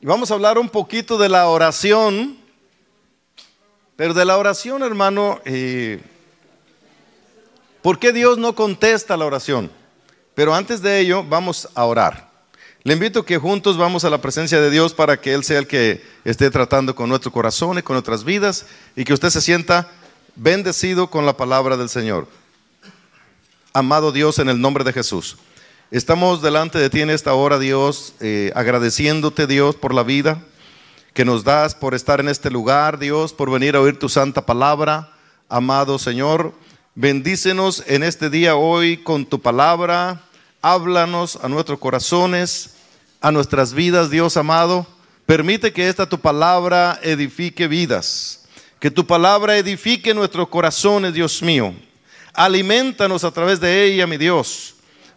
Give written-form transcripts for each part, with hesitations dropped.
Y vamos a hablar un poquito de la oración. Pero de la oración, hermano, ¿por qué Dios no contesta la oración? Pero antes de ello, vamos a orar. Le invito a que juntos vamos a la presencia de Dios para que Él sea el que esté tratando con nuestro corazón y con nuestras vidas, y que usted se sienta bendecido con la palabra del Señor. Amado Dios, en el nombre de Jesús, estamos delante de ti en esta hora, Dios, agradeciéndote, Dios, por la vida que nos das, por estar en este lugar, Dios, por venir a oír tu santa palabra. Amado Señor, bendícenos en este día hoy con tu palabra. Háblanos a nuestros corazones, a nuestras vidas, Dios amado. Permite que esta tu palabra edifique vidas, que tu palabra edifique nuestros corazones, Dios mío. Aliméntanos a través de ella, mi Dios.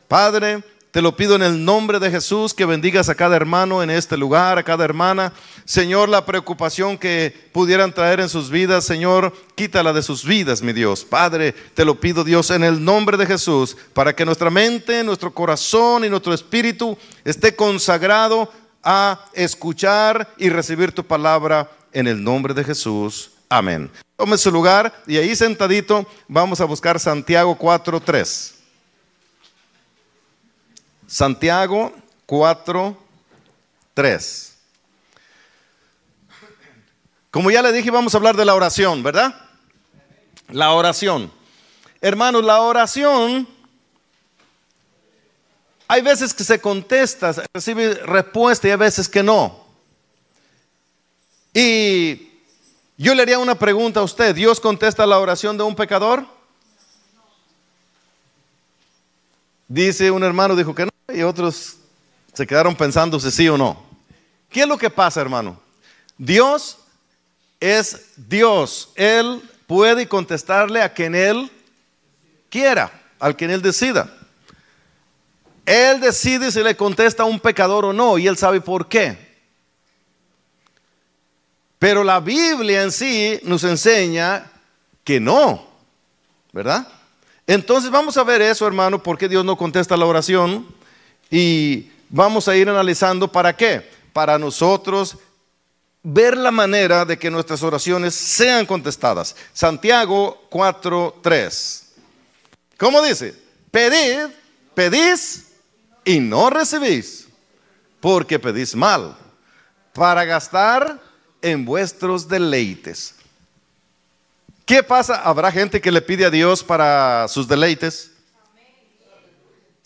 Padre, te lo pido en el nombre de Jesús, que bendigas a cada hermano en este lugar, a cada hermana. Señor, la preocupación que pudieran traer en sus vidas, Señor, quítala de sus vidas, mi Dios. Padre, te lo pido, Dios, en el nombre de Jesús, para que nuestra mente, nuestro corazón y nuestro espíritu esté consagrado a escuchar y recibir tu palabra en el nombre de Jesús. Amén. Tome su lugar y ahí sentadito vamos a buscar Santiago 4:3. Santiago 4:3. Como ya le dije, vamos a hablar de la oración, ¿verdad? La oración. Hermanos, la oración, hay veces que se contesta, recibe respuesta, y hay veces que no. Y yo le haría una pregunta a usted: ¿Dios contesta la oración de un pecador? Dice un hermano, dijo que no, y otros se quedaron pensando si sí o no. ¿Qué es lo que pasa, hermano? Dios es Dios. Él puede contestarle a quien Él quiera, al quien Él decida. Él decide si le contesta a un pecador o no, y Él sabe por qué. Pero la Biblia en sí nos enseña que no, ¿verdad? Entonces vamos a ver eso, hermano, por qué Dios no contesta la oración, y vamos a ir analizando para qué. Para nosotros ver la manera de que nuestras oraciones sean contestadas. Santiago 4:3. ¿Cómo dice? Pedid, pedís y no recibís, porque pedís mal, para gastar en vuestros deleites. ¿Qué pasa? ¿Habrá gente que le pide a Dios para sus deleites?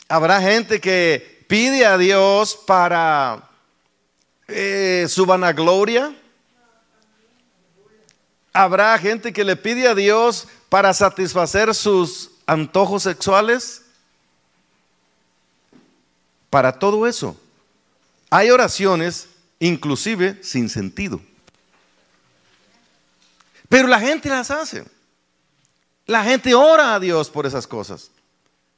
¿Habrá gente que pide a Dios para su vanagloria? ¿Habrá gente que le pide a Dios para satisfacer sus antojos sexuales? Para todo eso hay oraciones inclusive sin sentido, pero la gente las hace. La gente ora a Dios por esas cosas.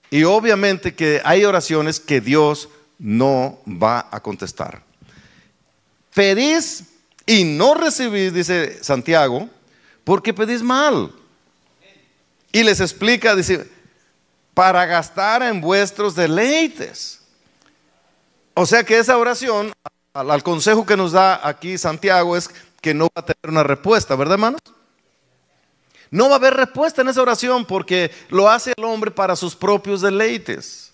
Y obviamente que hay oraciones que Dios no va a contestar. Pedís y no recibís, dice Santiago, porque pedís mal. Y les explica, dice, para gastar en vuestros deleites. O sea que esa oración, al consejo que nos da aquí Santiago, es que no va a tener una respuesta, ¿verdad, hermanos? No va a haber respuesta en esa oración, porque lo hace el hombre para sus propios deleites.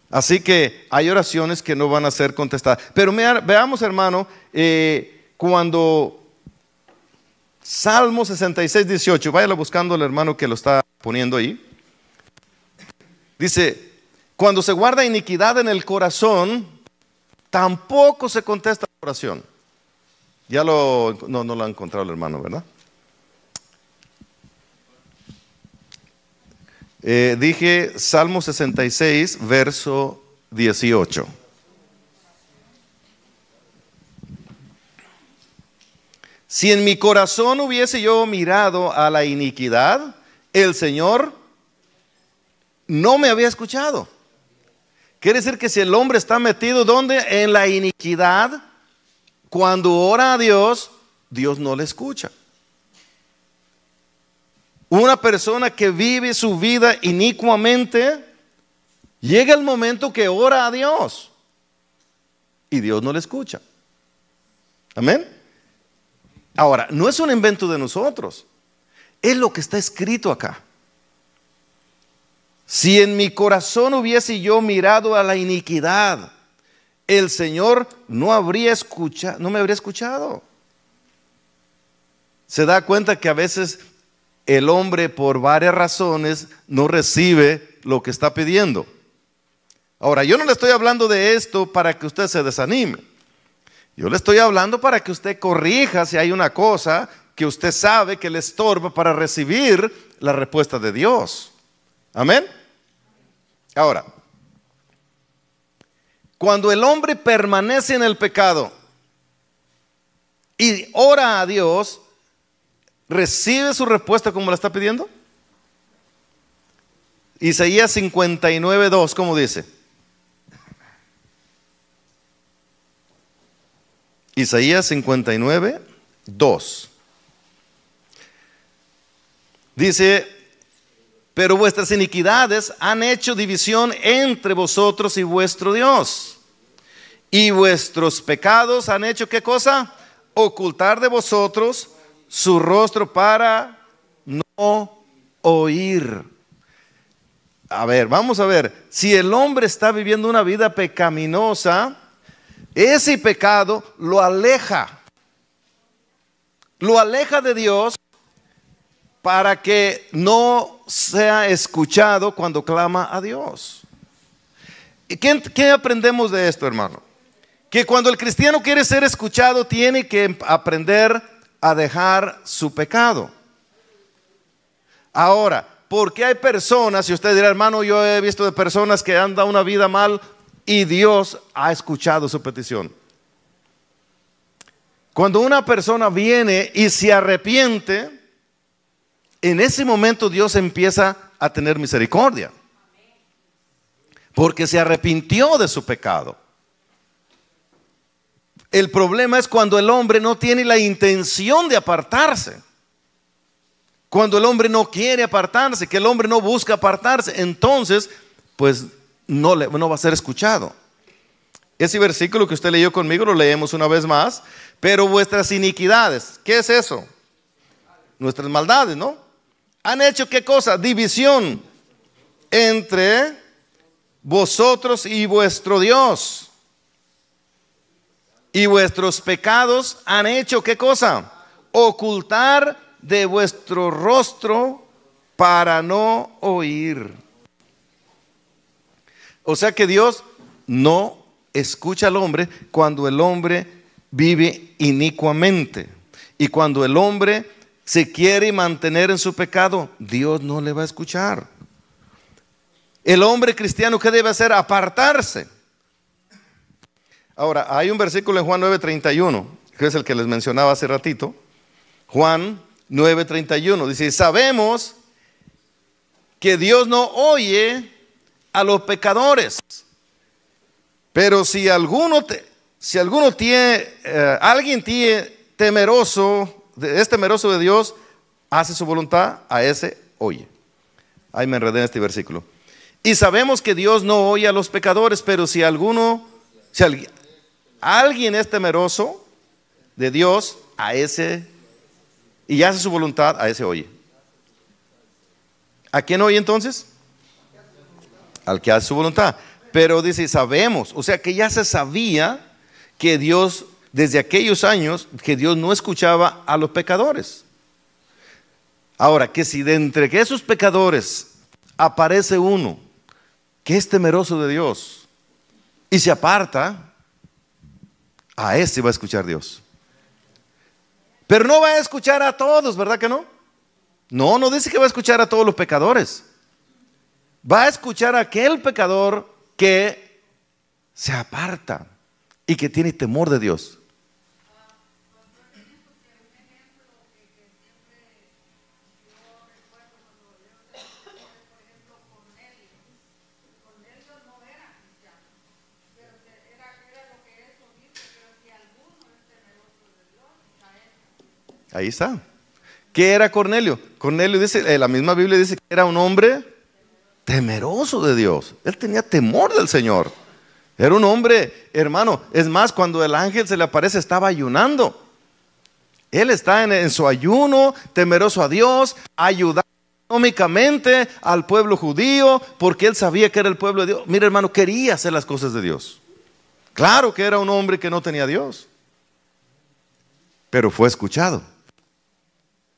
Así que hay oraciones que no van a ser contestadas. Pero veamos, hermano, cuando Salmo 66:18, váyalo buscando el hermano que lo está poniendo ahí. Dice: cuando se guarda iniquidad en el corazón, tampoco se contesta la oración. Ya no lo ha encontrado el hermano, ¿verdad? Dije Salmo 66, verso 18. Si en mi corazón hubiese yo mirado a la iniquidad, el Señor no me había escuchado. Quiere decir que si el hombre está metido, ¿dónde? En la iniquidad, cuando ora a Dios, Dios no le escucha. Una persona que vive su vida inicuamente, llega el momento que ora a Dios y Dios no le escucha. Amén. Ahora, no es un invento de nosotros, es lo que está escrito acá. Si en mi corazón hubiese yo mirado a la iniquidad, el Señor no me habría escuchado. Se da cuenta que a veces el hombre, por varias razones, no recibe lo que está pidiendo. Ahora, yo no le estoy hablando de esto para que usted se desanime. Yo le estoy hablando para que usted corrija si hay una cosa que usted sabe que le estorba para recibir la respuesta de Dios. Amén. Ahora, cuando el hombre permanece en el pecado y ora a Dios, ¿recibe su respuesta como la está pidiendo? Isaías 59:2, ¿cómo dice? Isaías 59:2. Dice: pero vuestras iniquidades han hecho división entre vosotros y vuestro Dios. Y vuestros pecados han hecho, ¿qué cosa? Ocultar de vosotros su rostro para no oír. A ver, vamos a ver. Si el hombre está viviendo una vida pecaminosa, ese pecado lo aleja de Dios para que no sea escuchado cuando clama a Dios. ¿Y qué aprendemos de esto, hermano? Que cuando el cristiano quiere ser escuchado, tiene que aprender a dejar su pecado. Ahora, ¿por qué hay personas, si usted dirá, hermano, yo he visto de personas que han dado una vida mal y Dios ha escuchado su petición? Cuando una persona viene y se arrepiente, en ese momento Dios empieza a tener misericordia, porque se arrepintió de su pecado. El problema es cuando el hombre no tiene la intención de apartarse, cuando el hombre no quiere apartarse, que el hombre no busca apartarse, entonces pues no va a ser escuchado. Ese versículo que usted leyó conmigo lo leemos una vez más. Pero vuestras iniquidades, ¿qué es eso? Nuestras maldades, ¿no? Han hecho, ¿qué cosa? División entre vosotros y vuestro Dios. Y vuestros pecados han hecho, ¿qué cosa? Ocultar de vuestro rostro para no oír. O sea que Dios no escucha al hombre cuando el hombre vive inicuamente. Y cuando el hombre se quiere mantener en su pecado, Dios no le va a escuchar. El hombre cristiano, ¿qué debe hacer? Apartarse. Ahora, hay un versículo en Juan 9:31, que es el que les mencionaba hace ratito. Juan 9:31 dice: sabemos que Dios no oye a los pecadores, pero si alguien es temeroso de Dios, hace su voluntad, a ese oye. Ahí me enredé en este versículo. Y sabemos que Dios no oye a los pecadores, pero si alguien es temeroso de Dios, a ese, y hace su voluntad, a ese oye. ¿A quién oye entonces? Al que hace su voluntad. Pero dice, sabemos, o sea que ya se sabía que Dios, desde aquellos años, que Dios no escuchaba a los pecadores. Ahora, que si de entre esos pecadores aparece uno que es temeroso de Dios y se aparta, a ese va a escuchar Dios. Pero no va a escuchar a todos, ¿verdad que no? No dice que va a escuchar a todos los pecadores. Va a escuchar a aquel pecador que se aparta y que tiene temor de Dios. Ahí está. ¿Qué era Cornelio? Cornelio dice, la misma Biblia dice que era un hombre temeroso de Dios. Él tenía temor del Señor. Era un hombre, hermano, es más, cuando el ángel se le aparece estaba ayunando. Él está en su ayuno, temeroso a Dios, ayudando económicamente al pueblo judío, porque él sabía que era el pueblo de Dios. Mira, hermano, quería hacer las cosas de Dios. Claro que era un hombre que no tenía a Dios, pero fue escuchado.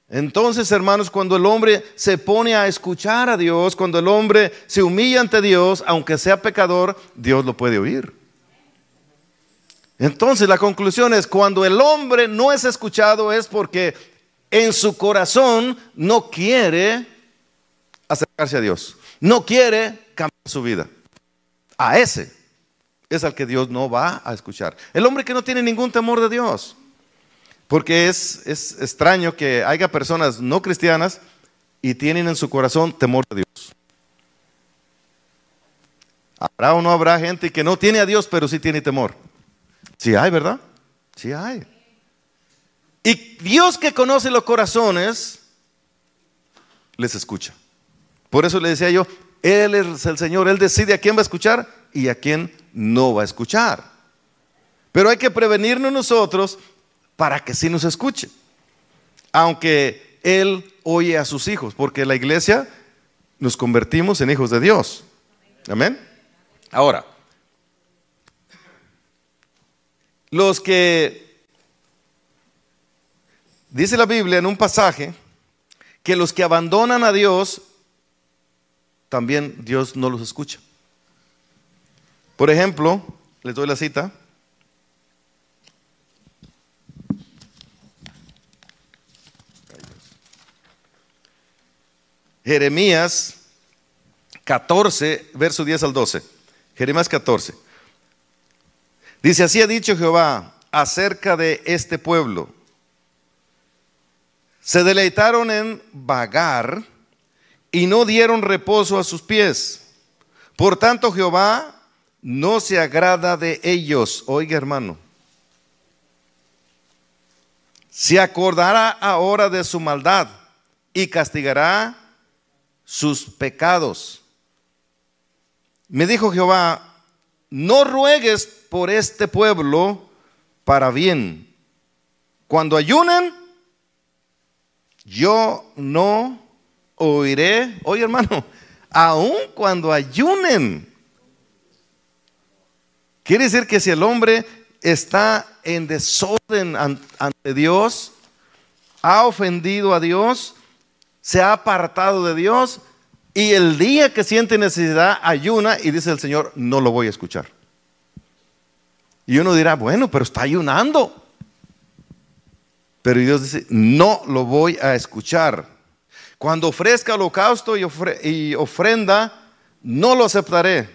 Entonces, hermanos, cuando el hombre se pone a escuchar a Dios, cuando el hombre se humilla ante Dios, aunque sea pecador, Dios lo puede oír. Entonces la conclusión es, cuando el hombre no es escuchado es porque en su corazón no quiere acercarse a Dios, no quiere cambiar su vida. A ese es al que Dios no va a escuchar. El hombre que no tiene ningún temor de Dios. Porque es extraño que haya personas no cristianas y tienen en su corazón temor de Dios. ¿Habrá o no habrá gente que no tiene a Dios pero sí tiene temor? Sí hay, ¿verdad? Sí hay. Y Dios, que conoce los corazones, les escucha. Por eso le decía yo, Él es el Señor, Él decide a quién va a escuchar y a quién no va a escuchar. Pero hay que prevenirnos nosotros para que sí nos escuche, aunque Él oye a sus hijos, porque la iglesia nos convertimos en hijos de Dios. Amén. Ahora, los que, dice la Biblia en un pasaje, que los que abandonan a Dios, también Dios no los escucha. Por ejemplo, les doy la cita. Jeremías 14, verso 10 al 12. Jeremías 14. Dice, así ha dicho Jehová acerca de este pueblo. Se deleitaron en vagar y no dieron reposo a sus pies. Por tanto, Jehová no se agrada de ellos. Oiga, hermano. Se acordará ahora de su maldad y castigará sus pecados. Me dijo Jehová, no ruegues por este pueblo para bien. Cuando ayunen, yo no oiré. Oye, hermano, aun cuando ayunen. Quiere decir que si el hombre está en desorden ante Dios, ha ofendido a Dios, se ha apartado de Dios, y el día que siente necesidad ayuna y dice el Señor, no lo voy a escuchar. Y uno dirá, bueno, pero está ayunando. Pero Dios dice, no lo voy a escuchar. Cuando ofrezca holocausto y ofrenda, no lo aceptaré,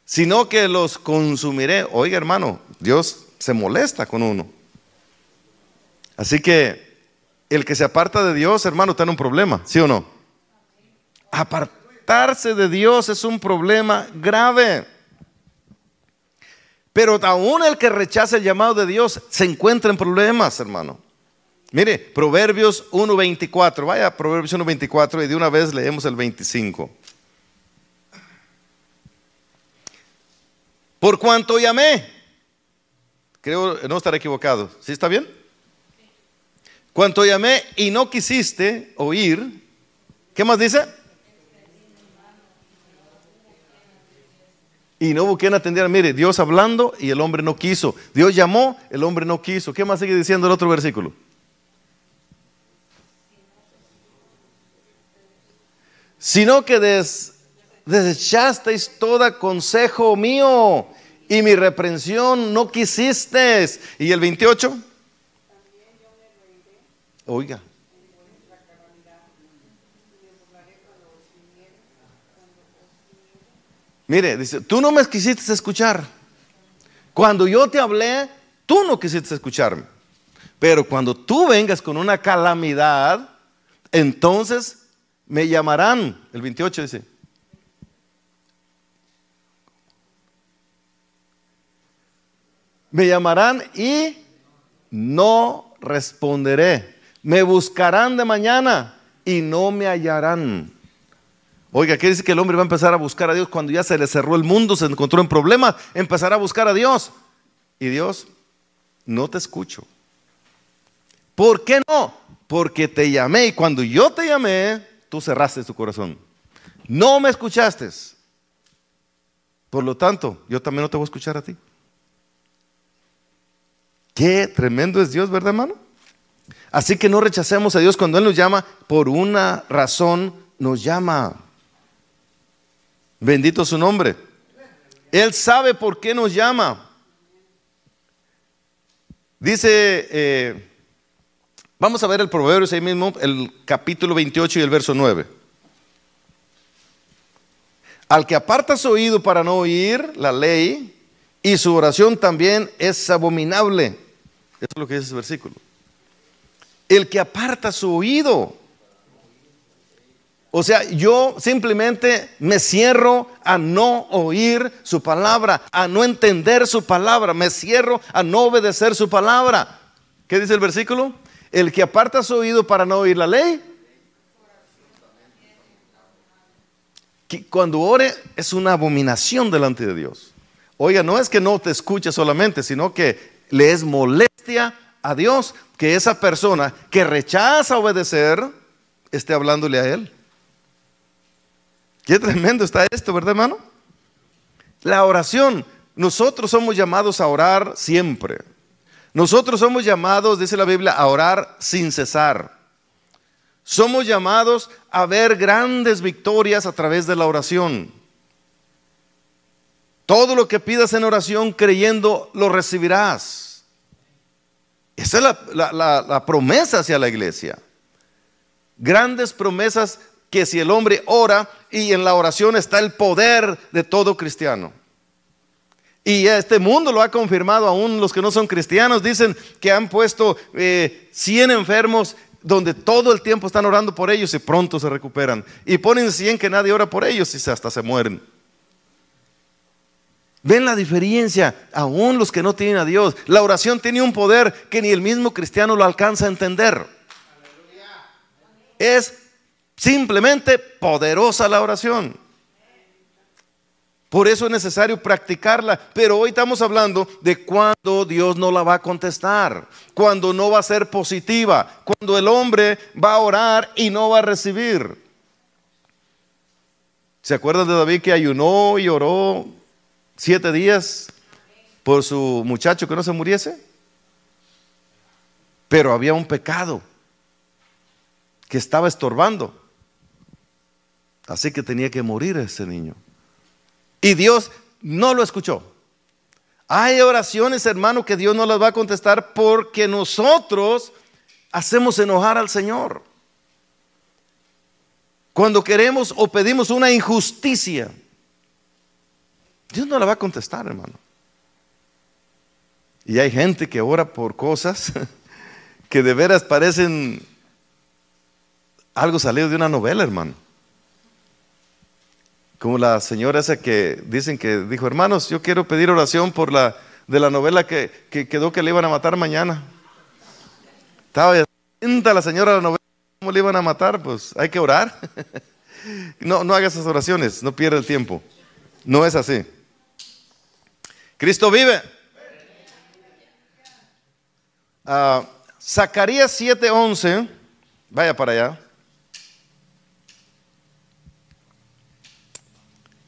sino que los consumiré. Oiga, hermano, Dios se molesta con uno. Así que el que se aparta de Dios, hermano, está en un problema, ¿sí o no? Apartarse de Dios es un problema grave. Pero aún el que rechaza el llamado de Dios se encuentra en problemas, hermano. Mire, Proverbios 1:24. Vaya a Proverbios 1:24 y de una vez leemos el 25. Por cuanto llamé, creo no estar equivocado. ¿Sí está bien? Cuanto llamé y no quisiste oír. ¿Qué más dice? Y no hubo quien atendiera. Mire, Dios hablando y el hombre no quiso. Dios llamó, el hombre no quiso. ¿Qué más sigue diciendo el otro versículo? Sino que desechasteis todo consejo mío y mi reprensión no quisisteis. ¿Y el 28? Oiga. Mire, dice, tú no me quisiste escuchar. Cuando yo te hablé, tú no quisiste escucharme. Pero cuando tú vengas con una calamidad, entonces me llamarán. El 28 dice. Me llamarán y no responderé. Me buscarán de mañana y no me hallarán. Oiga, ¿qué dice que el hombre va a empezar a buscar a Dios cuando ya se le cerró el mundo, se encontró en problemas? Empezará a buscar a Dios. Y Dios, no te escucho. ¿Por qué no? Porque te llamé y cuando yo te llamé, tú cerraste tu corazón. No me escuchaste. Por lo tanto, yo también no te voy a escuchar a ti. Qué tremendo es Dios, ¿verdad, hermano? Así que no rechacemos a Dios cuando Él nos llama. Por una razón nos llama. Bendito su nombre. Él sabe por qué nos llama. Dice, vamos a ver el Proverbios ahí mismo, el capítulo 28 y el verso 9. Al que aparta su oído para no oír la ley, y su oración también es abominable. Eso es lo que dice ese versículo. El que aparta su oído. O sea, yo simplemente me cierro a no oír su palabra, a no entender su palabra, me cierro a no obedecer su palabra. ¿Qué dice el versículo? El que aparta su oído para no oír la ley, que cuando ore es una abominación delante de Dios. Oiga, no es que no te escuche solamente, sino que le es molestia a Dios que esa persona que rechaza obedecer esté hablándole a Él. Qué tremendo está esto, ¿verdad, hermano? La oración, nosotros somos llamados a orar siempre. Nosotros somos llamados, dice la Biblia, a orar sin cesar. Somos llamados a ver grandes victorias a través de la oración. Todo lo que pidas en oración creyendo lo recibirás. Esa es la promesa hacia la iglesia. Grandes promesas que si el hombre ora, y en la oración está el poder de todo cristiano. Y este mundo lo ha confirmado, aún los que no son cristianos dicen que han puesto 100 enfermos donde todo el tiempo están orando por ellos y pronto se recuperan. Y ponen 100 que nadie ora por ellos y hasta se mueren. ¿Ven la diferencia? Aún los que no tienen a Dios. La oración tiene un poder que ni el mismo cristiano lo alcanza a entender. Es simplemente poderosa la oración. Por eso es necesario practicarla. Pero hoy estamos hablando de cuando Dios no la va a contestar, cuando no va a ser positiva, cuando el hombre va a orar y no va a recibir. ¿Se acuerdan de David que ayunó y oró 7 días por su muchacho que no se muriese? Pero había un pecado que estaba estorbando. Así que tenía que morir ese niño. Y Dios no lo escuchó. Hay oraciones, hermano, que Dios no las va a contestar porque nosotros hacemos enojar al Señor. Cuando queremos o pedimos una injusticia, Dios no la va a contestar, hermano. Y hay gente que ora por cosas que de veras parecen algo salido de una novela, hermano. Como la señora esa que dicen que dijo: hermanos, yo quiero pedir oración por de la novela que quedó que le iban a matar mañana. Estaba atenta la señora a la novela, ¿cómo le iban a matar? Pues hay que orar. No haga esas oraciones, no pierda el tiempo. No es así. Cristo vive. Zacarías 7:11, vaya para allá.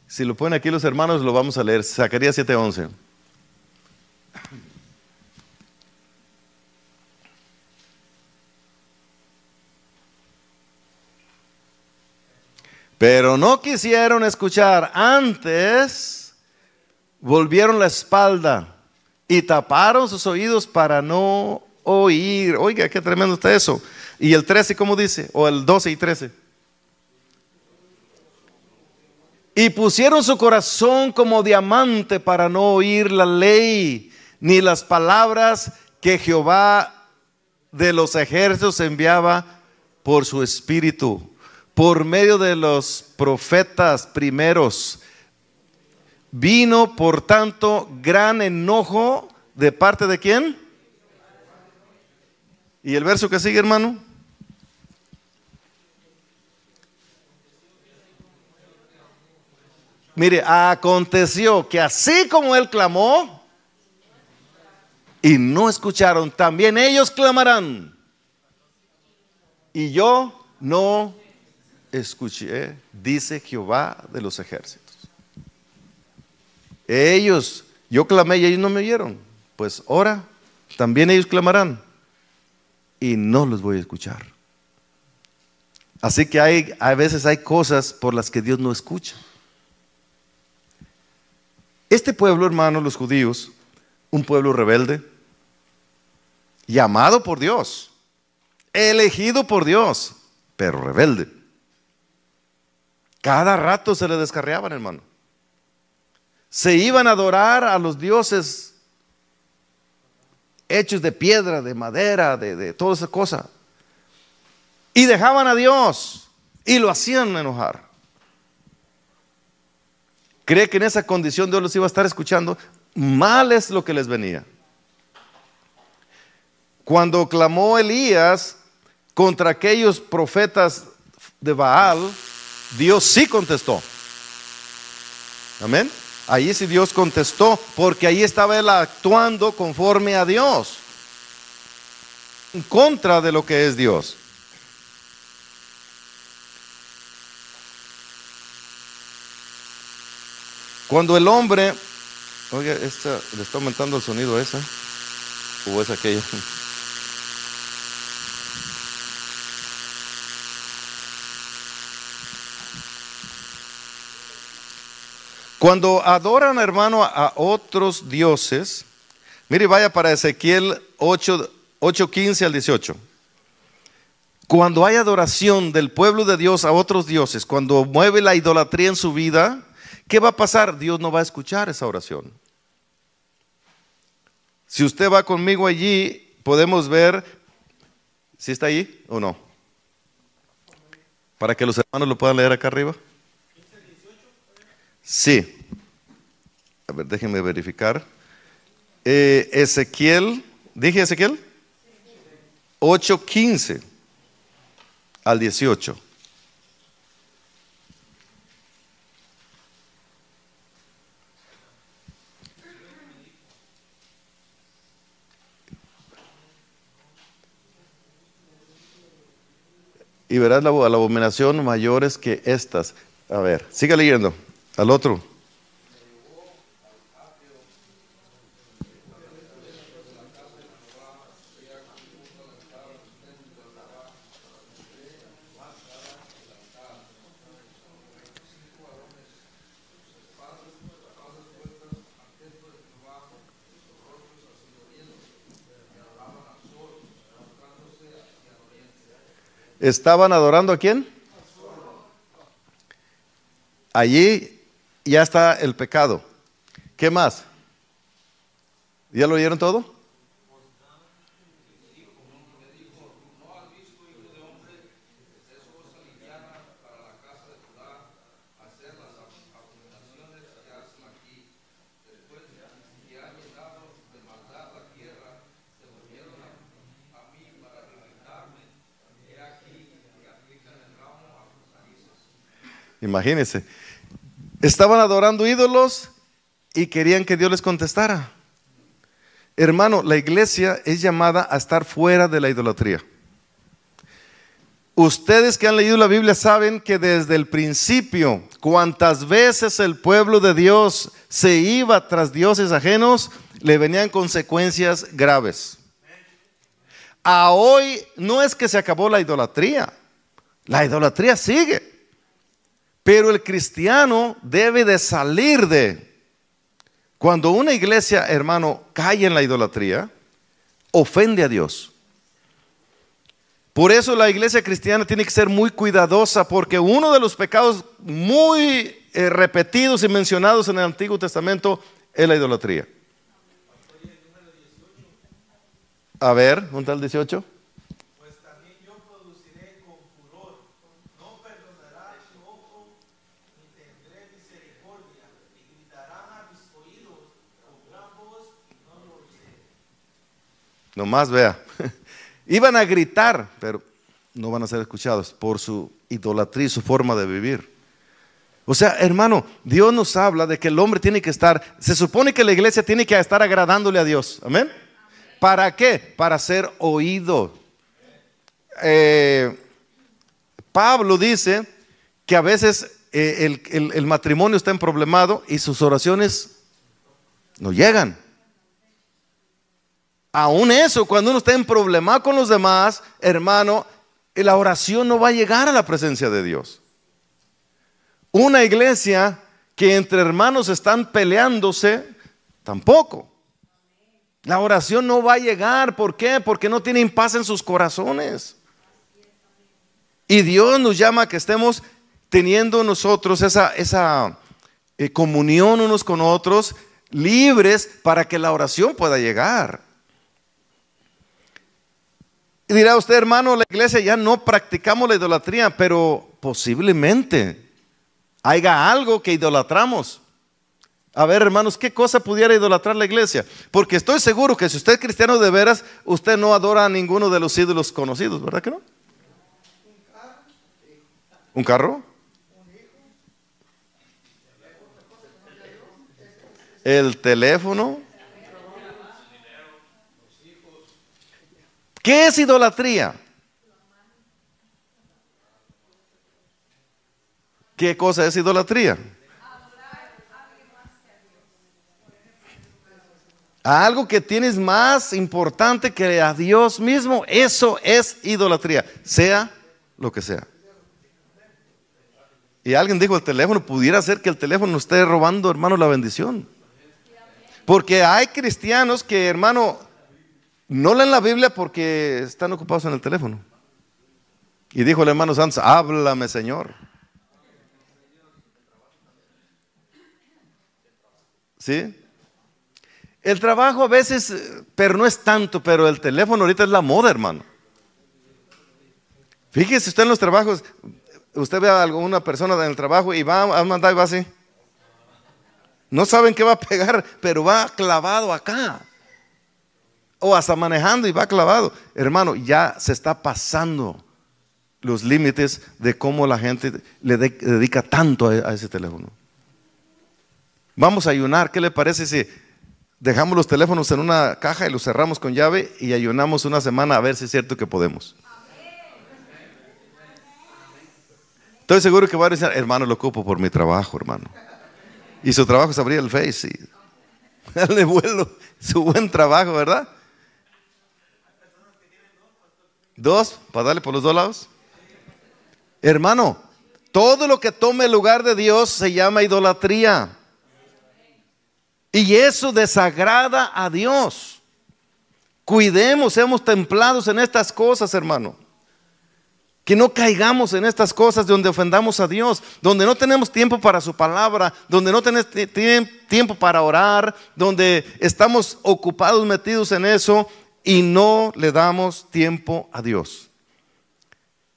Si lo ponen aquí los hermanos, lo vamos a leer. Zacarías 7:11. Pero no quisieron escuchar, antes volvieron la espalda y taparon sus oídos para no oír. Oiga, qué tremendo está eso. Y el 13, ¿cómo dice? O el 12 y 13. Y pusieron su corazón como diamante para no oír la ley, ni las palabras que Jehová de los ejércitos enviaba por su espíritu, por medio de los profetas primeros. Vino, por tanto, gran enojo de parte de ¿quién? Y el verso que sigue, hermano. Mire, aconteció que así como él clamó y no escucharon, también ellos clamarán. Y yo no escuché, dice Jehová de los ejércitos. Yo clamé y ellos no me oyeron. Pues ahora también ellos clamarán y no los voy a escuchar. Así que a veces hay cosas por las que Dios no escucha. Este pueblo, hermano, los judíos, un pueblo rebelde, llamado por Dios, elegido por Dios, pero rebelde. Cada rato se le descarriaban, hermano. Se iban a adorar a los dioses hechos de piedra, de madera, de toda esa cosa. Y dejaban a Dios y lo hacían enojar. ¿Cree que en esa condición Dios los iba a estar escuchando? Mal es lo que les venía. Cuando clamó Elías contra aquellos profetas de Baal, Dios sí contestó. Amén. Ahí sí Dios contestó, porque ahí estaba él actuando conforme a Dios, en contra de lo que es Dios. Cuando el hombre, oiga, ¿le está aumentando el sonido a esa? ¿O es aquella? Cuando adoran, hermano, a otros dioses, mire, vaya para Ezequiel 8:15 al 18. Cuando hay adoración del pueblo de Dios a otros dioses, cuando mueve la idolatría en su vida, ¿qué va a pasar? Dios no va a escuchar esa oración. Si usted va conmigo allí, podemos ver, ¿si está allí o no? Para que los hermanos lo puedan leer acá arriba. Sí. A ver, déjenme verificar. Ezequiel, ¿dije Ezequiel? 8:15 al 18. Y verás la abominación mayores que estas. A ver, siga leyendo. Al otro. ¿Estaban adorando a quién? Allí ya está el pecado. ¿Qué más? ¿Ya lo oyeron todo? Imagínense. Estaban adorando ídolos y querían que Dios les contestara. Hermano, la iglesia es llamada a estar fuera de la idolatría. Ustedes que han leído la Biblia saben que desde el principio, cuantas veces el pueblo de Dios se iba tras dioses ajenos, le venían consecuencias graves. A hoy no es que se acabó la idolatría sigue. Pero el cristiano debe de salir de. Cuando una iglesia, hermano, cae en la idolatría, ofende a Dios. Por eso la iglesia cristiana tiene que ser muy cuidadosa, porque uno de los pecados muy repetidos y mencionados en el Antiguo Testamento es la idolatría. A ver, ¿dónde está el 18? Nomás vea, iban a gritar, pero no van a ser escuchados por su idolatría y su forma de vivir. O sea, hermano, Dios nos habla de que el hombre tiene que estar, se supone que la iglesia tiene que estar agradándole a Dios. Amén. ¿Para qué? Para ser oído. Pablo dice que a veces el matrimonio está emproblemado y sus oraciones no llegan. Aún eso, cuando uno está en problema con los demás, hermano, la oración no va a llegar a la presencia de Dios. Una iglesia que entre hermanos están peleándose, tampoco. La oración no va a llegar. ¿Por qué? Porque no tienen paz en sus corazones. Y Dios nos llama a que estemos teniendo nosotros esa comunión unos con otros, libres para que la oración pueda llegar. Y dirá usted, hermano, la iglesia ya no practicamos la idolatría, pero posiblemente haya algo que idolatramos. A ver, hermanos, ¿qué cosa pudiera idolatrar la iglesia? Porque estoy seguro que si usted es cristiano de veras, usted no adora a ninguno de los ídolos conocidos, ¿verdad que no? ¿Un carro? ¿El teléfono? ¿Qué es idolatría? ¿Qué cosa es idolatría? Algo que tienes más importante que a Dios mismo, eso es idolatría, sea lo que sea. Y alguien dijo el teléfono, pudiera ser que el teléfono esté robando, hermano, la bendición. Porque hay cristianos que, hermano, no leen la Biblia porque están ocupados en el teléfono. Y dijo el hermano Santos, háblame, Señor. ¿Sí? El trabajo a veces, pero no es tanto, pero el teléfono ahorita es la moda, hermano. Fíjese usted en los trabajos, usted ve a alguna persona en el trabajo y va a mandar y va así. No saben qué va a pegar, pero va clavado acá. O hasta manejando y va clavado. Hermano, ya se está pasando los límites de cómo la gente le dedica tanto a ese teléfono. Vamos a ayunar, ¿qué le parece si dejamos los teléfonos en una caja y los cerramos con llave y ayunamos una semana a ver si es cierto que podemos? Estoy seguro que va a decir, hermano, lo ocupo por mi trabajo, hermano. Y su trabajo es abrir el Face y le vuelo su buen trabajo, ¿verdad? ¿Dos? ¿Para darle por los dos lados? Hermano, todo lo que tome el lugar de Dios se llama idolatría. Y eso desagrada a Dios. Cuidemos, seamos templados en estas cosas, hermano. Que no caigamos en estas cosas donde ofendamos a Dios, donde no tenemos tiempo para su palabra, donde no tenemos tiempo para orar, donde estamos ocupados, metidos en eso y no le damos tiempo a Dios.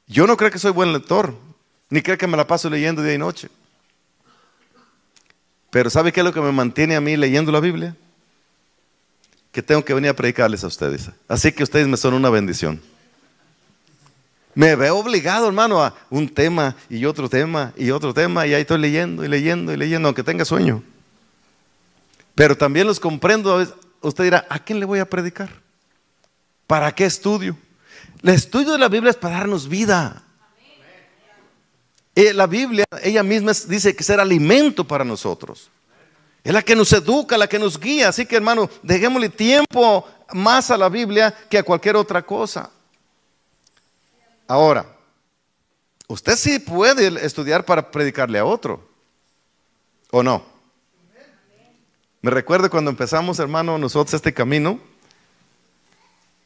Yo no creo que soy buen lector, ni creo que me la paso leyendo día y noche. Pero ¿sabe qué es lo que me mantiene a mí leyendo la Biblia? Que tengo que venir a predicarles a ustedes. Así que ustedes me son una bendición. Me veo obligado, hermano, a un tema y otro tema y otro tema, y ahí estoy leyendo y leyendo y leyendo, aunque tenga sueño. Pero también los comprendo. A veces usted dirá, ¿a quién le voy a predicar? ¿Para qué estudio? El estudio de la Biblia es para darnos vida. La Biblia, ella misma dice que será alimento para nosotros. Es la que nos educa, la que nos guía. Así que, hermano, dejémosle tiempo más a la Biblia que a cualquier otra cosa. Ahora, usted sí puede estudiar para predicarle a otro, ¿o no? Me recuerdo cuando empezamos, hermano, nosotros este camino.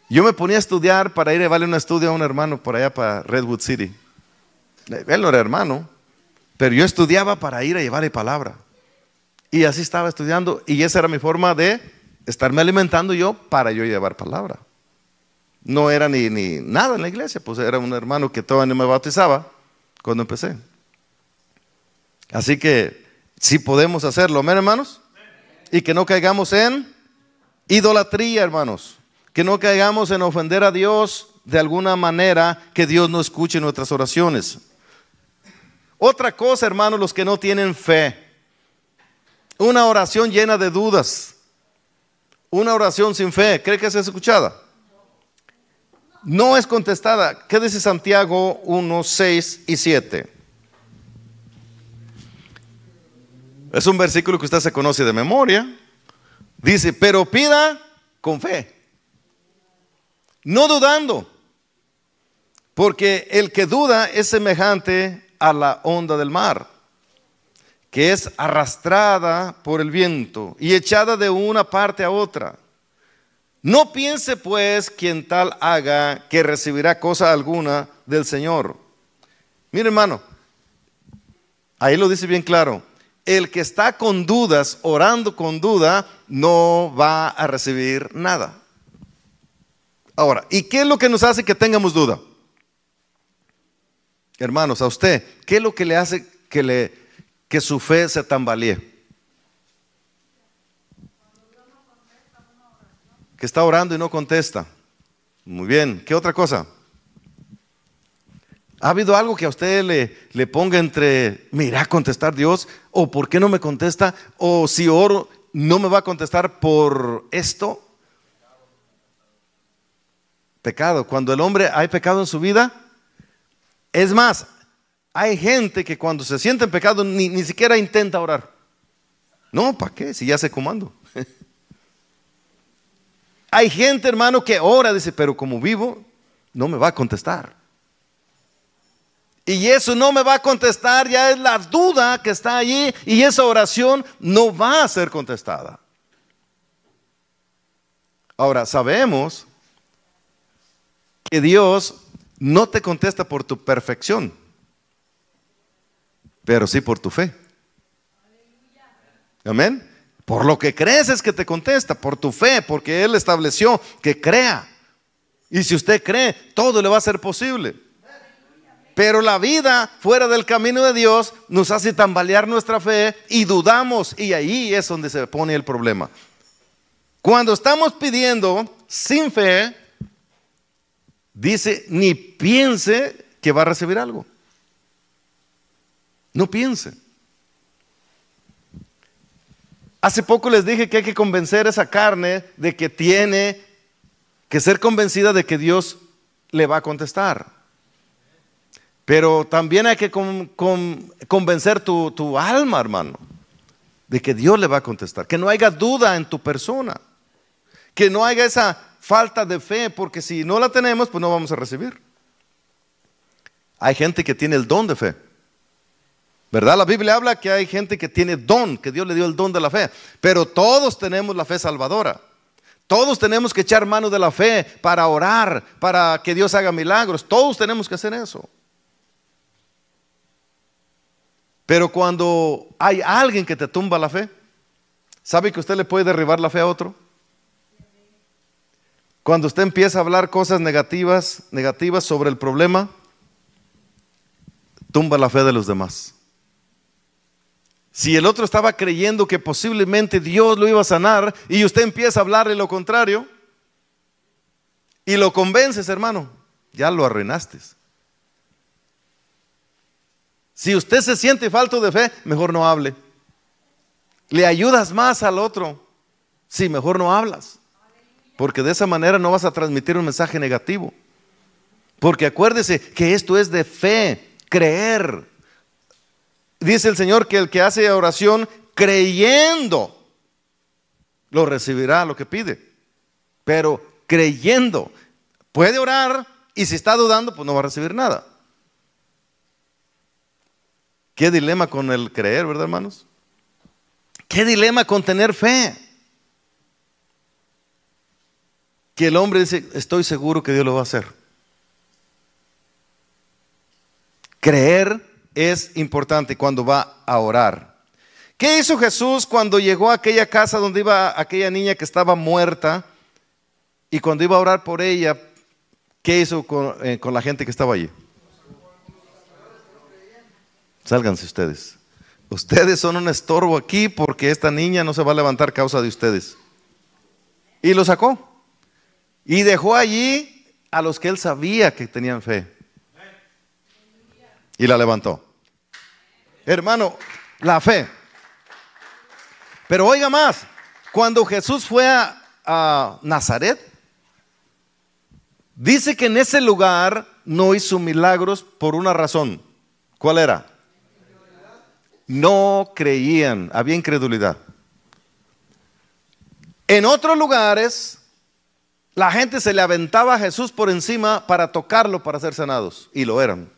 Yo me ponía a estudiar para ir a llevarle un estudio a un hermano por allá para Redwood City. Él no era hermano, pero yo estudiaba para ir a llevarle palabra. Y así estaba estudiando, y esa era mi forma de estarme alimentando yo para yo llevar palabra. No era ni nada en la iglesia, pues era un hermano que todavía no me bautizaba cuando empecé. Así que sí podemos hacerlo, ¿amén, hermanos? Y que no caigamos en idolatría, hermanos. Que no caigamos en ofender a Dios de alguna manera, que Dios no escuche nuestras oraciones. Otra cosa, hermanos, los que no tienen fe. Una oración llena de dudas. Una oración sin fe, ¿cree que es escuchada? No es contestada. ¿Qué dice Santiago 1, 6 y 7? Es un versículo que usted se conoce de memoria. Dice, pero pida con fe, no dudando, porque el que duda es semejante a la onda del mar, que es arrastrada por el viento y echada de una parte a otra. No piense pues quien tal haga que recibirá cosa alguna del Señor. Mire, hermano, ahí lo dice bien claro. El que está con dudas, orando con duda, no va a recibir nada. Ahora, ¿y qué es lo que nos hace que tengamos duda? Hermanos, a usted, ¿qué es lo que le hace que su fe se tambalee? Que está orando y no contesta. Muy bien, ¿qué otra cosa? ¿Ha habido algo que a usted le ponga entre, ¿me irá a contestar Dios? ¿O por qué no me contesta? ¿O si oro no me va a contestar por esto? Pecado. Cuando el hombre hay pecado en su vida, es más, hay gente que cuando se siente en pecado ni siquiera intenta orar. No, ¿para qué? Si ya sé cómo ando. Hay gente, hermano, que ora, dice, pero como vivo, no me va a contestar. Y eso no me va a contestar, ya es la duda que está allí, y esa oración no va a ser contestada. Ahora, sabemos que Dios no te contesta por tu perfección, pero sí por tu fe. Amén. Por lo que crees es que te contesta, por tu fe, porque Él estableció que crea. Y si usted cree, todo le va a ser posible. Pero la vida fuera del camino de Dios nos hace tambalear nuestra fe y dudamos, y ahí es donde se pone el problema. Cuando estamos pidiendo sin fe, dice, ni piense que va a recibir algo. No piense. Hace poco les dije que hay que convencer a esa carne de que tiene que ser convencida de que Dios le va a contestar. Pero también hay que convencer tu alma, hermano, de que Dios le va a contestar. Que no haya duda en tu persona. Que no haya esa falta de fe, porque si no la tenemos, pues no vamos a recibir. Hay gente que tiene el don de fe, ¿verdad? La Biblia habla que hay gente que tiene don, que Dios le dio el don de la fe. Pero todos tenemos la fe salvadora. Todos tenemos que echar mano de la fe para orar, para que Dios haga milagros. Todos tenemos que hacer eso. Pero cuando hay alguien que te tumba la fe, ¿sabe que usted le puede derribar la fe a otro? Cuando usted empieza a hablar cosas negativas sobre el problema, tumba la fe de los demás. Si el otro estaba creyendo que posiblemente Dios lo iba a sanar y usted empieza a hablarle lo contrario y lo convences, hermano, ya lo arruinaste. Si usted se siente falto de fe, mejor no hable. Le ayudas más al otro. Sí, mejor no hablas. Porque de esa manera no vas a transmitir un mensaje negativo. Porque acuérdese que esto es de fe, creer. Dice el Señor que el que hace oración creyendo, lo recibirá lo que pide. Pero creyendo, puede orar y si está dudando, pues no va a recibir nada. Qué dilema con el creer, ¿verdad, hermanos? Qué dilema con tener fe. Que el hombre dice, estoy seguro que Dios lo va a hacer. Creer es importante cuando va a orar. ¿Qué hizo Jesús cuando llegó a aquella casa donde iba aquella niña que estaba muerta? Y cuando iba a orar por ella, ¿qué hizo con la gente que estaba allí? Sálganse ustedes. Ustedes son un estorbo aquí porque esta niña no se va a levantar a causa de ustedes. Y lo sacó. Y dejó allí a los que él sabía que tenían fe. Y la levantó. Hermano, la fe. Pero oiga más, cuando Jesús fue a Nazaret, dice que en ese lugar no hizo milagros por una razón. ¿Cuál era? No creían, había incredulidad. En otros lugares, la gente se le aventaba a Jesús por encima para tocarlo, para ser sanados, y lo eran.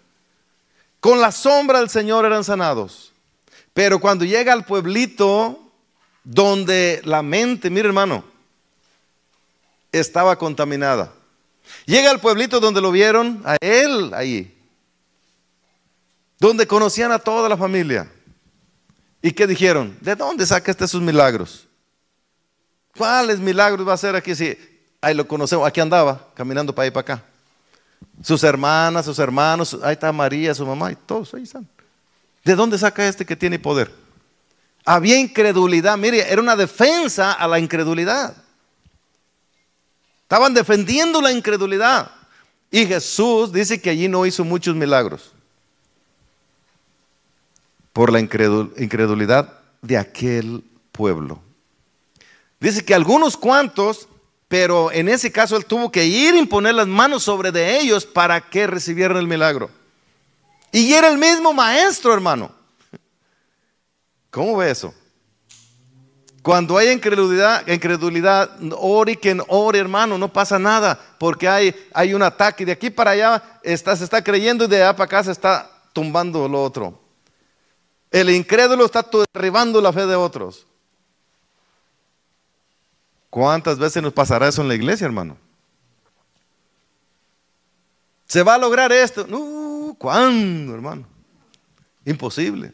Con la sombra del Señor eran sanados. Pero cuando llega al pueblito donde la mente, mire hermano, estaba contaminada. Llega al pueblito donde lo vieron a él ahí, donde conocían a toda la familia. ¿Y qué dijeron? ¿De dónde saca sus milagros? ¿Cuáles milagros va a hacer aquí? Sí, ahí lo conocemos, aquí andaba, caminando para ahí para acá. Sus hermanas, sus hermanos, ahí está María, su mamá, y todos ahí están. ¿De dónde saca que tiene poder? Había incredulidad, mire, era una defensa a la incredulidad. Estaban defendiendo la incredulidad. Y Jesús dice que allí no hizo muchos milagros por la incredulidad de aquel pueblo. Dice que algunos cuantos, pero en ese caso él tuvo que ir a imponer las manos sobre de ellos para que recibieran el milagro. Y era el mismo maestro, hermano. ¿Cómo ve eso? Cuando hay incredulidad, ore quien ore, hermano, no pasa nada, porque hay un ataque. De aquí para allá se está creyendo y de allá para acá se está tumbando lo otro. El incrédulo está derribando la fe de otros. ¿Cuántas veces nos pasará eso en la iglesia, hermano? ¿Se va a lograr esto? ¿Cuándo, hermano? Imposible.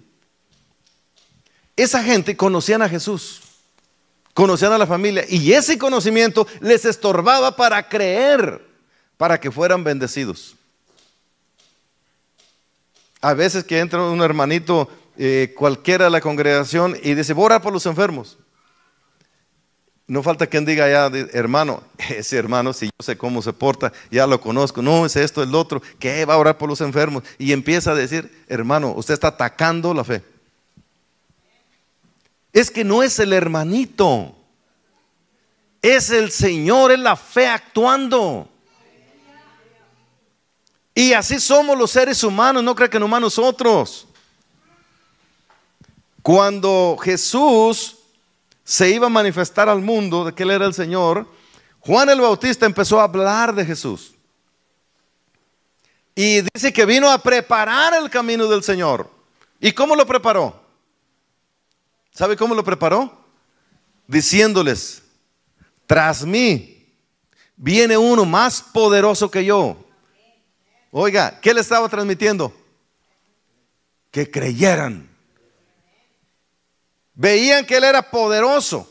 Esa gente conocían a Jesús, conocían a la familia, y ese conocimiento les estorbaba para creer, para que fueran bendecidos. A veces que entra un hermanito cualquiera de la congregación y dice, voy a orar por los enfermos. No falta quien diga ya, hermano, ese hermano, si yo sé cómo se porta, ya lo conozco, no, es esto, es lo otro, que va a orar por los enfermos. Y empieza a decir, hermano, usted está atacando la fe. Es que no es el hermanito, es el Señor, es la fe actuando. Y así somos los seres humanos, no creo que nomás nosotros. Cuando Jesús se iba a manifestar al mundo de que Él era el Señor, Juan el Bautista empezó a hablar de Jesús. Y dice que vino a preparar el camino del Señor. ¿Y cómo lo preparó? ¿Sabe cómo lo preparó? Diciéndoles, tras mí viene uno más poderoso que yo. Oiga, ¿qué le estaba transmitiendo? Que creyeran. Veían que Él era poderoso.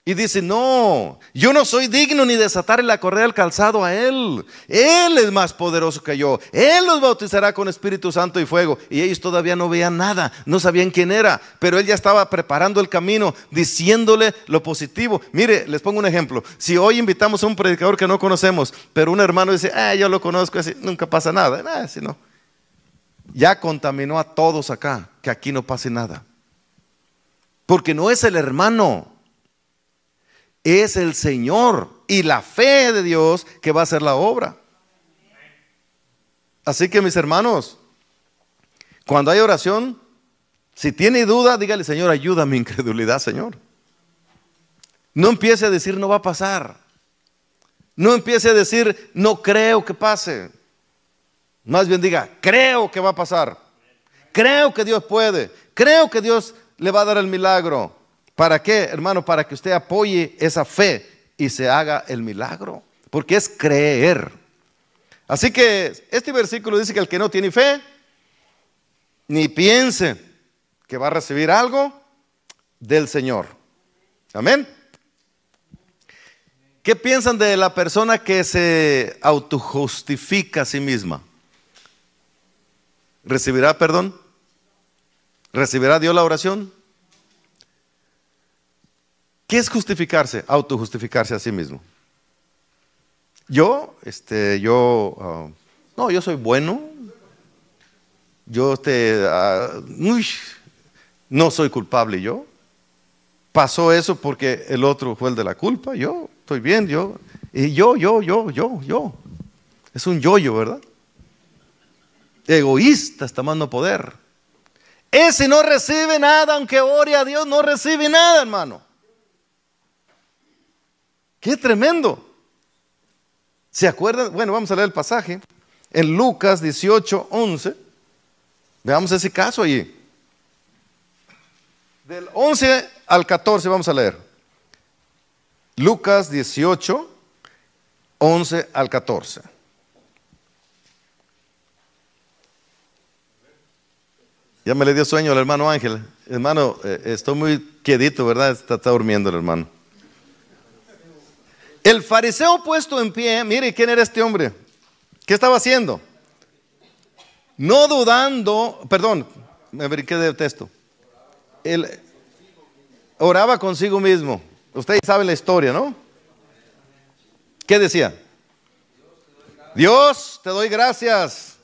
Y dice, no, yo no soy digno ni desatarle la correa del calzado a Él. Él es más poderoso que yo. Él los bautizará con Espíritu Santo y fuego. Y ellos todavía no veían nada, no sabían quién era. Pero Él ya estaba preparando el camino, diciéndole lo positivo. Mire, les pongo un ejemplo. Si hoy invitamos a un predicador que no conocemos, pero un hermano dice, yo lo conozco, así, nunca pasa nada. Así no. Ya contaminó a todos acá, que aquí no pase nada. Porque no es el hermano, es el Señor y la fe de Dios que va a hacer la obra. Así que mis hermanos, cuando hay oración, si tiene duda, dígale, Señor, ayuda a mi incredulidad, Señor. No empiece a decir, no va a pasar. No empiece a decir, no creo que pase. Más bien diga, creo que va a pasar. Creo que Dios puede. Creo que Dios le va a dar el milagro. ¿Para qué, hermano? Para que usted apoye esa fe y se haga el milagro. Porque es creer. Así que este versículo dice que el que no tiene fe, ni piense que va a recibir algo del Señor. Amén. ¿Qué piensan de la persona que se autojustifica a sí misma? ¿Recibirá perdón? ¿Recibirá Dios la oración? ¿Qué es justificarse? Autojustificarse a sí mismo. Yo soy bueno. no soy culpable yo. Pasó eso porque el otro fue el de la culpa. Yo estoy bien, yo. Y yo. Es un yo-yo, ¿verdad? Egoísta hasta más no poder. Ese no recibe nada, aunque ore a Dios, no recibe nada, hermano. ¡Qué tremendo! ¿Se acuerdan? Bueno, vamos a leer el pasaje. En Lucas 18:11. Veamos ese caso allí. Del 11 al 14 vamos a leer. Lucas 18, 11 al 14. Ya me le dio sueño al hermano Ángel. Hermano, estoy muy quietito, ¿verdad? Está durmiendo el hermano. El fariseo puesto en pie, mire quién era este hombre. ¿Qué estaba haciendo? No dudando, perdón, me brinqué del texto. Él oraba consigo mismo. Ustedes saben la historia, ¿no? ¿Qué decía? Dios, te doy gracias,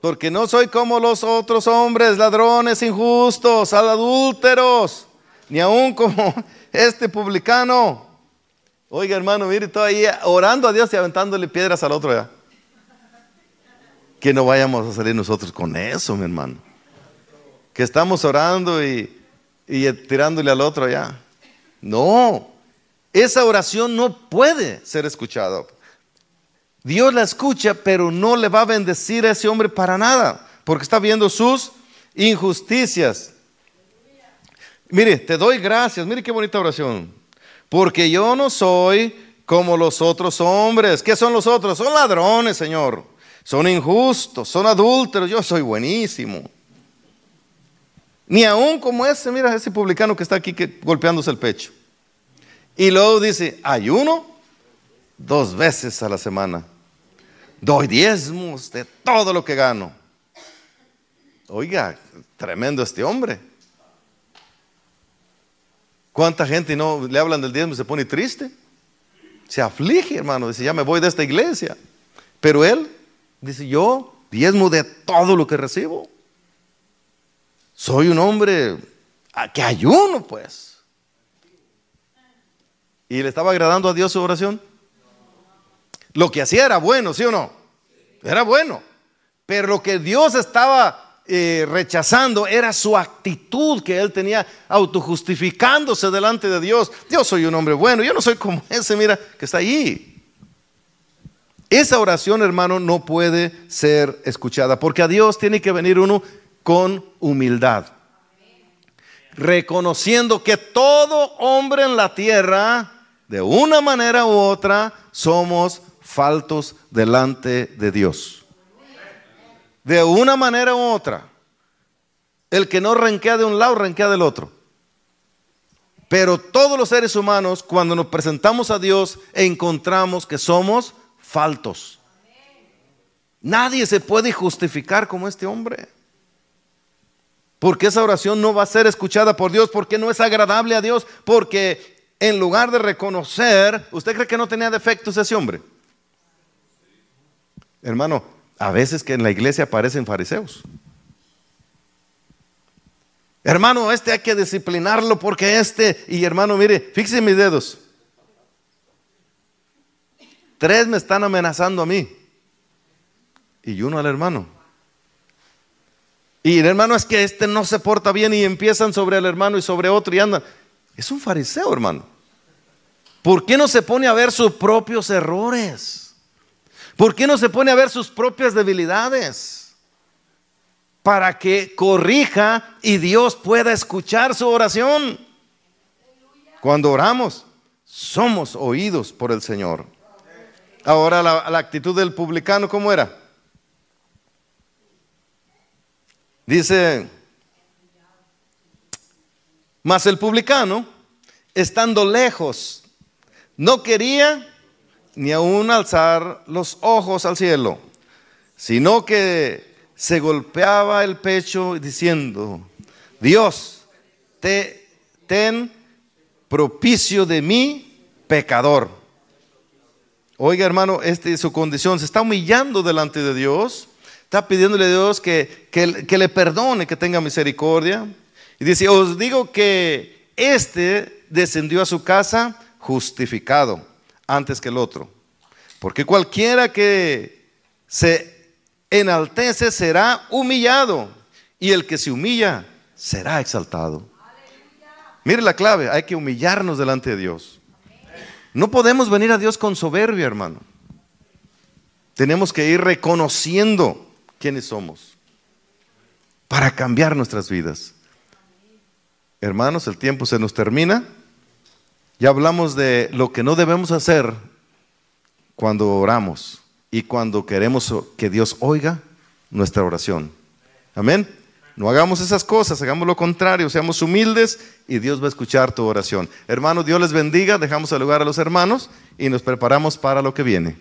porque no soy como los otros hombres, ladrones, injustos, adúlteros, ni aún como este publicano. Oiga, hermano, mire, todavía orando a Dios y aventándole piedras al otro ya. Que no vayamos a salir nosotros con eso, mi hermano. Que estamos orando y tirándole al otro ya. No, esa oración no puede ser escuchada. Dios la escucha, pero no le va a bendecir a ese hombre para nada, porque está viendo sus injusticias. Mire, te doy gracias. Mire qué bonita oración. Porque yo no soy como los otros hombres. ¿Qué son los otros? Son ladrones, Señor. Son injustos, son adúlteros. Yo soy buenísimo. Ni aún como mira ese publicano que está aquí golpeándose el pecho. Y luego dice, ayuno 2 veces a la semana. Doy diezmos de todo lo que gano. Oiga, tremendo este hombre. ¿Cuánta gente no le hablan del diezmo y se pone triste? Se aflige, hermano. Dice, ya me voy de esta iglesia. Pero él dice, yo diezmo de todo lo que recibo. Soy un hombre que ayuno, pues. ¿Y le estaba agradando a Dios su oración? Lo que hacía era bueno, ¿sí o no? Era bueno. Pero lo que Dios estaba rechazando era su actitud que él tenía, autojustificándose delante de Dios. Yo soy un hombre bueno, yo no soy como ese, mira, que está ahí. Esa oración, hermano, no puede ser escuchada, porque a Dios tiene que venir uno con humildad, reconociendo que todo hombre en la tierra, de una manera u otra, somos faltos delante de Dios. De una manera u otra. El que no renquea de un lado, renquea del otro. Pero todos los seres humanos, cuando nos presentamos a Dios, encontramos que somos faltos. Nadie se puede justificar como este hombre. Porque esa oración no va a ser escuchada por Dios, porque no es agradable a Dios, porque en lugar de reconocer, ¿usted cree que no tenía defectos ese hombre? Hermano, a veces que en la iglesia aparecen fariseos. Hermano, hay que disciplinarlo porque y hermano, mire, fíjese mis dedos. 3 me están amenazando a mí y 1 al hermano. Y el hermano, es que no se porta bien, y empiezan sobre el hermano y sobre otro y andan. Es un fariseo, hermano. ¿Por qué no se pone a ver sus propios errores? ¿Por qué no se pone a ver sus propias debilidades? Para que corrija y Dios pueda escuchar su oración. Cuando oramos, somos oídos por el Señor. Ahora la actitud del publicano, ¿cómo era? Dice, mas el publicano, estando lejos, no quería ni aún alzar los ojos al cielo, sino que se golpeaba el pecho diciendo, Dios, ten propicio de mí, pecador. Oiga, hermano, esta es su condición. Se está humillando delante de Dios, Está pidiéndole a Dios que le perdone, que tenga misericordia. Y dice, os digo que este descendió a su casa justificado antes que el otro. Porque cualquiera que se enaltece será humillado, y el que se humilla será exaltado. Mire la clave, hay que humillarnos delante de Dios. No podemos venir a Dios con soberbia, hermano. Tenemos que ir reconociendo quiénes somos para cambiar nuestras vidas. Hermanos, el tiempo se nos termina. Ya hablamos de lo que no debemos hacer cuando oramos y cuando queremos que Dios oiga nuestra oración. Amén. No hagamos esas cosas, hagamos lo contrario, seamos humildes y Dios va a escuchar tu oración. Hermanos, Dios les bendiga. Dejamos el lugar a los hermanos y nos preparamos para lo que viene.